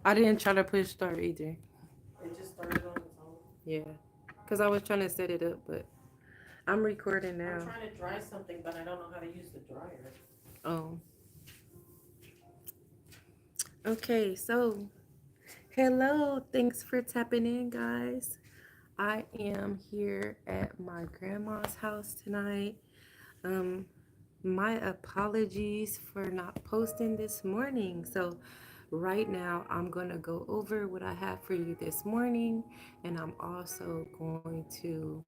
I didn't try to push start either. It just started on its own. Yeah. Because I was trying to set it up, but I'm recording I'm now. trying to dry something, but I don't know how to use the dryer. Oh, okay. So, hello. Thanks for tapping in, guys. I am here at my grandma's house tonight. Um, my apologies for not posting this morning. So, right now, I'm going to go over what I have for you this morning, and I'm also going to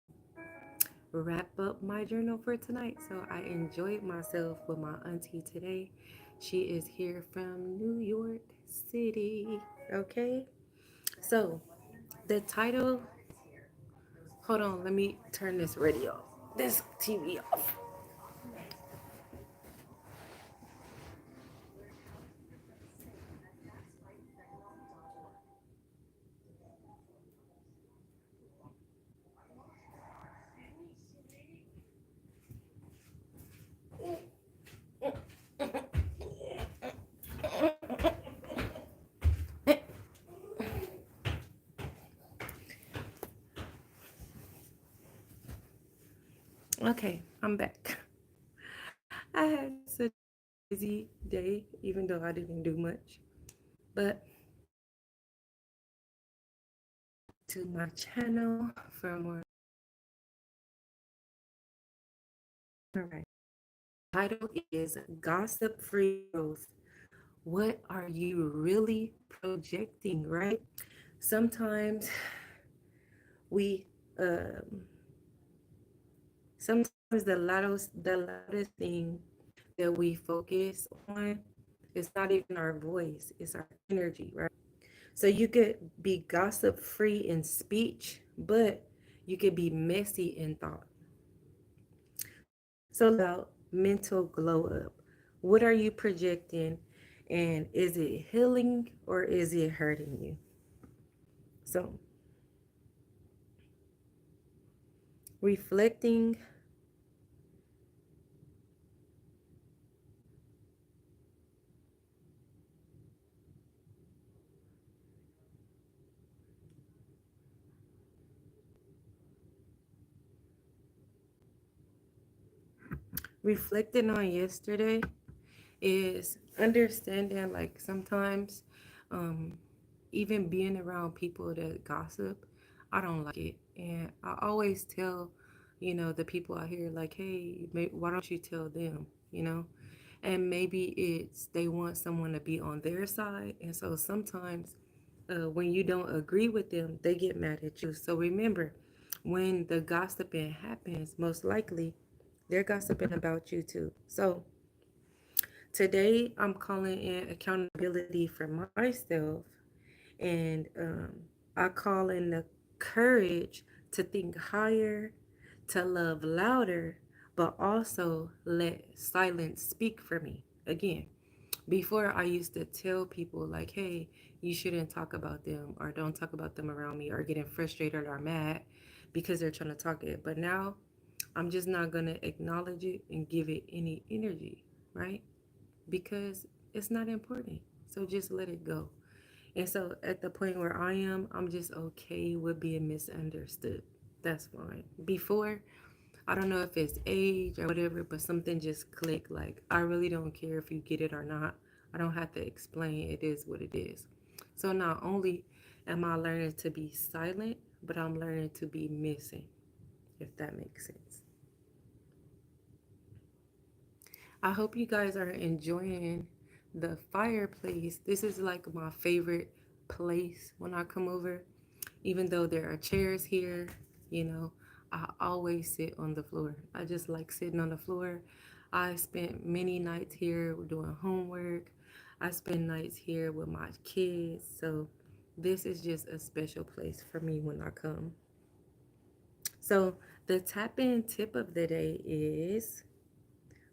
wrap up my journal for tonight. So, I enjoyed myself with my auntie today. She is here from New York City. Okay, so the title, hold on, let me turn this radio, this TV off. Okay, I'm back. I had such a busy day, even though I didn't do much. But to my channel for more. All right. Title is Gossip Free Growth. What are you really projecting, right? Sometimes we sometimes the loudest thing that we focus on is not even our voice, it's our energy, right? So you could be gossip free in speech, but you could be messy in thought. So let's talk about mental glow up. What are you projecting, and is it healing or is it hurting you? So reflecting, reflecting on yesterday is understanding, like, sometimes um even being around people that gossip, I don't like it. And I always tell, the people out here, like, hey, why don't you tell them, and maybe it's they want someone to be on their side. And so sometimes when you don't agree with them, they get mad at you. So remember, when the gossiping happens, most likely they're gossiping about you too. So today, I'm calling in accountability for myself, and I call in the courage to think higher, to love louder, but also let silence speak for me. Again, before I used to tell people, like, hey, you shouldn't talk about them, or don't talk about them around me, or getting frustrated or mad because they're trying to talk it. But now I'm just not going to acknowledge it and give it any energy, right? Because it's not important. So just let it go. And so at the point where I am, I'm just okay with being misunderstood. That's fine. Before, I don't know if it's age or whatever, but something just clicked. Like, I really don't care if you get it or not. I don't have to explain. It is what it is. So not only am I learning to be silent, but I'm learning to be missing, if that makes sense. I hope you guys are enjoying the fireplace. This is like my favorite place when I come over. Even though there are chairs here, you know, I always sit on the floor. I just like sitting on the floor. I spent many nights here doing homework. I spend nights here with my kids. So this is just a special place for me when I come. So the tap in tip of the day is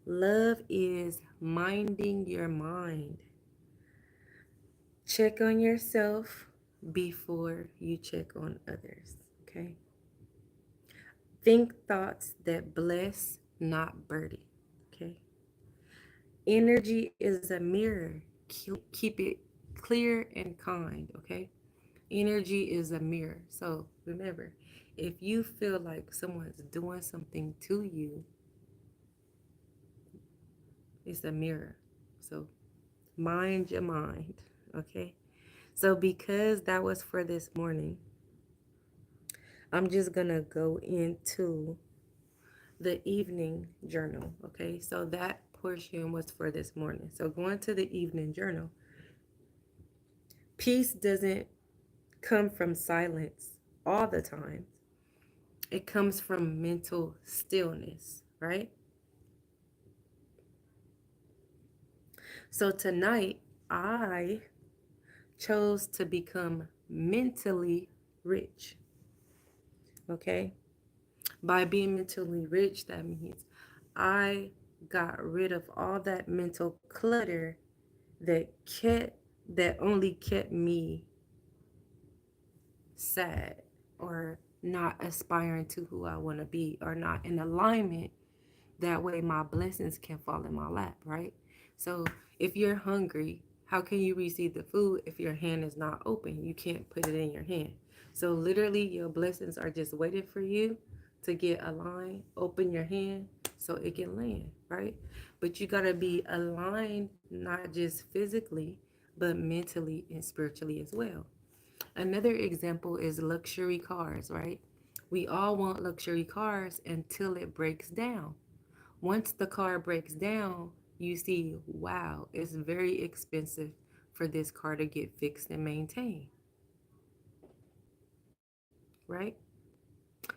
love is minding your mind. Check on yourself before you check on others. Okay. Think thoughts that bless, not burden. Okay. Energy is a mirror. Keep it clear and kind, okay? Energy is a mirror. So remember, if you feel like someone's doing something to you, it's a mirror. So mind your mind, okay? So because that was for this morning, I'm just gonna go into the evening journal, okay? So that portion was for this morning. So going to the evening journal, peace doesn't come from silence all the time. It comes from mental stillness, right? So tonight, I chose to become mentally rich, okay? By being mentally rich, that means I got rid of all that mental clutter that kept that only kept me sad or not aspiring to who I want to be or not in alignment. That way my blessings can fall in my lap, right? So if you're hungry, how can you receive the food if your hand is not open? You can't put it in your hand. So literally your blessings are just waiting for you to get aligned, open your hand so it can land, right? But you got to be aligned not just physically, but mentally and spiritually as well. Another example is luxury cars, right? We all want luxury cars until it breaks down. Once the car breaks down, you see, wow, it's very expensive for this car to get fixed and maintained, right?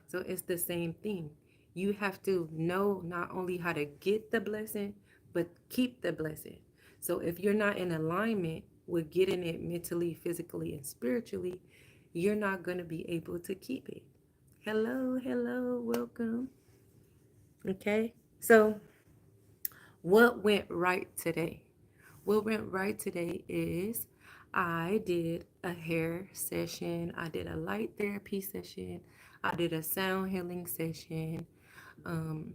So it's the same thing. You have to know not only how to get the blessing, but keep the blessing. So if you're not in alignment with getting it mentally, physically, and spiritually, you're not going to be able to keep it. Hello, hello, welcome. Okay. So what went right today? What went right today is I did a hair session, I did a light therapy session, I did a sound healing session. Um,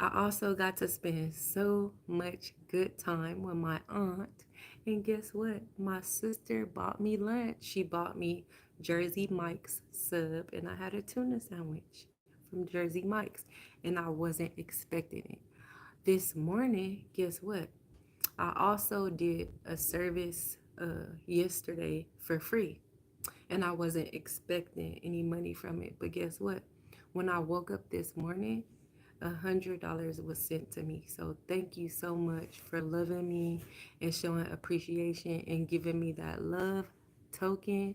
I also got to spend so much good time with my aunt. And guess what? My sister bought me lunch. She bought me Jersey Mike's sub, and I had a tuna sandwich from Jersey Mike's, and I wasn't expecting it. This morning, guess what? I also did a service yesterday for free, and I wasn't expecting any money from it. But guess what? When I woke up this morning, $100 was sent to me. So thank you so much for loving me and showing appreciation and giving me that love token.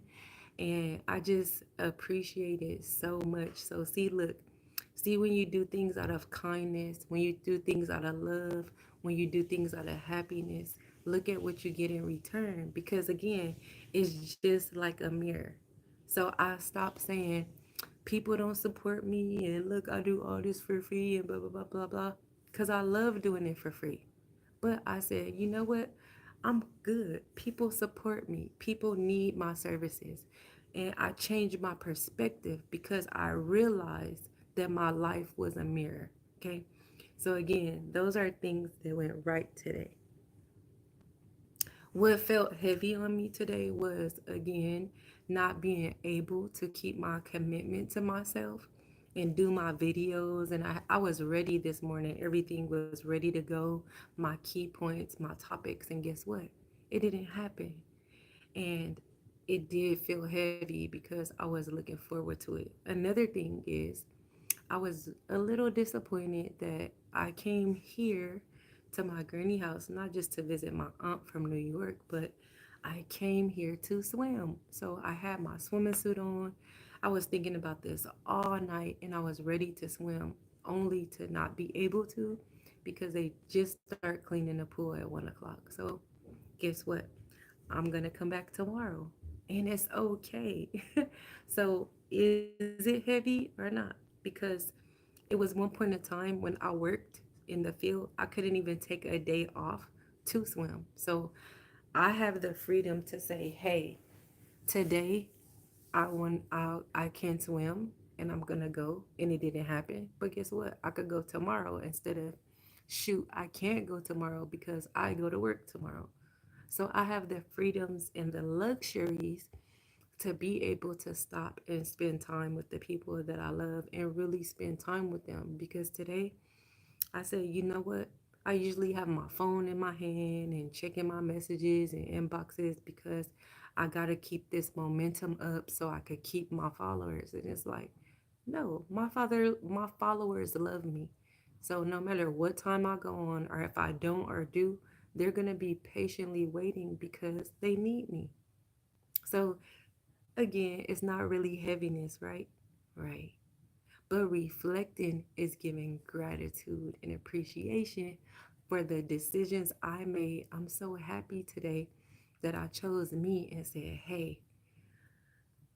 And I just appreciate it so much. So see, look, see when you do things out of kindness, when you do things out of love, when you do things out of happiness, look at what you get in return. Because again, it's just like a mirror. So I stopped saying, people don't support me and look, I do all this for free and blah, blah, blah, blah, blah. Because I love doing it for free. But I said, you know what? I'm good. People support me. People need my services. And I changed my perspective because I realized that my life was a mirror. Okay. So, again, those are things that went right today. What felt heavy on me today was, again, not being able to keep my commitment to myself and do my videos. And I was ready this morning. Everything was ready to go, my key points, my topics. And guess what? It didn't happen. And it did feel heavy because I was looking forward to it. Another thing is, I was a little disappointed that I came here to my granny house, not just to visit my aunt from New York, but I came here to swim. So I had my swimming suit on. I was thinking about this all night and I was ready to swim, only to not be able to because they just start cleaning the pool at 1 o'clock. So guess what? I'm going to come back tomorrow and it's okay. So is it heavy or not? Because it was one point in time when I worked in the field, I couldn't even take a day off to swim. So I have the freedom to say, hey, today I can swim and I'm gonna go, and it didn't happen. But guess what? I could go tomorrow instead of shoot, I can't go tomorrow because I go to work tomorrow. So I have the freedoms and the luxuries to be able to stop and spend time with the people that I love and really spend time with them. Because today I said, you know what? I usually have my phone in my hand and checking my messages and inboxes because I got to keep this momentum up so I could keep my followers. And it's like, no, my followers love me. So no matter what time I go on or if I don't or do, they're going to be patiently waiting because they need me. So again, it's not really heaviness, right? Right. But reflecting is giving gratitude and appreciation for the decisions I made. I'm so happy today that I chose me and said, hey,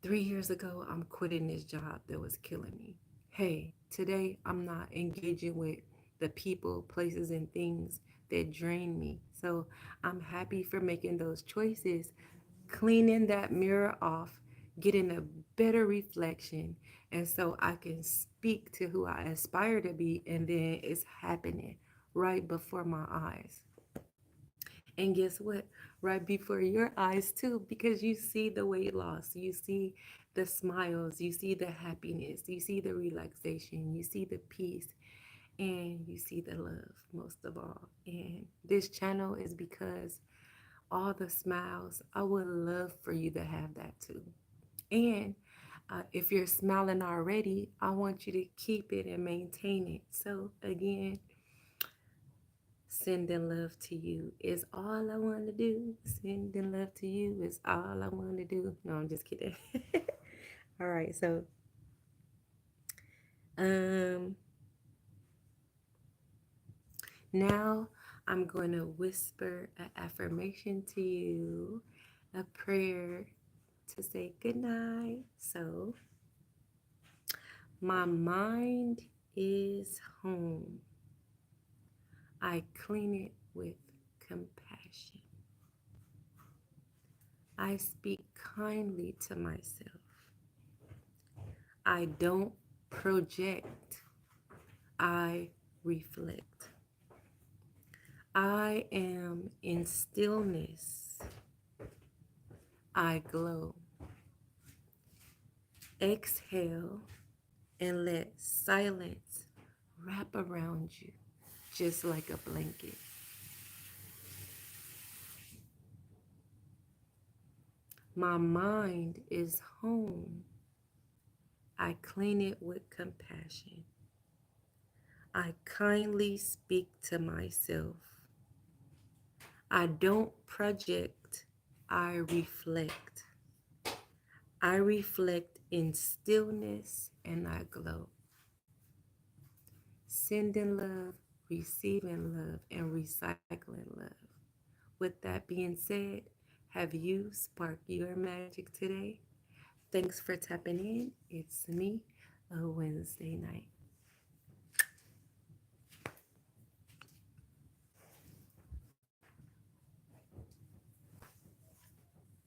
3 years ago, I'm quitting this job that was killing me. Hey, today I'm not engaging with the people, places, and things that drain me. So I'm happy for making those choices, cleaning that mirror off, getting a better reflection. And so I can speak to who I aspire to be, and then it's happening right before my eyes. And guess what? Right before your eyes, too, because you see the weight loss, you see the smiles, you see the happiness, you see the relaxation, you see the peace, and you see the love most of all. And this channel is because all the smiles, I would love for you to have that too. And if you're smiling already, I want you to keep it and maintain it. So, again, sending love to you is all I want to do. Sending love to you is all I want to do. No, I'm just kidding. All right, so um now I'm going to whisper an affirmation to you, a prayer to say good night. So, my mind is home. I clean it with compassion. I speak kindly to myself. I don't project, I reflect. I am in stillness. I glow. Exhale and let silence wrap around you just like a blanket. My mind is home. I clean it with compassion. I kindly speak to myself. I don't project, I reflect. I reflect in stillness and I glow. Sending love, receiving love, and recycling love. With that being said, have you sparked your magic today? Thanks for tapping in. It's me, a Wednesday night.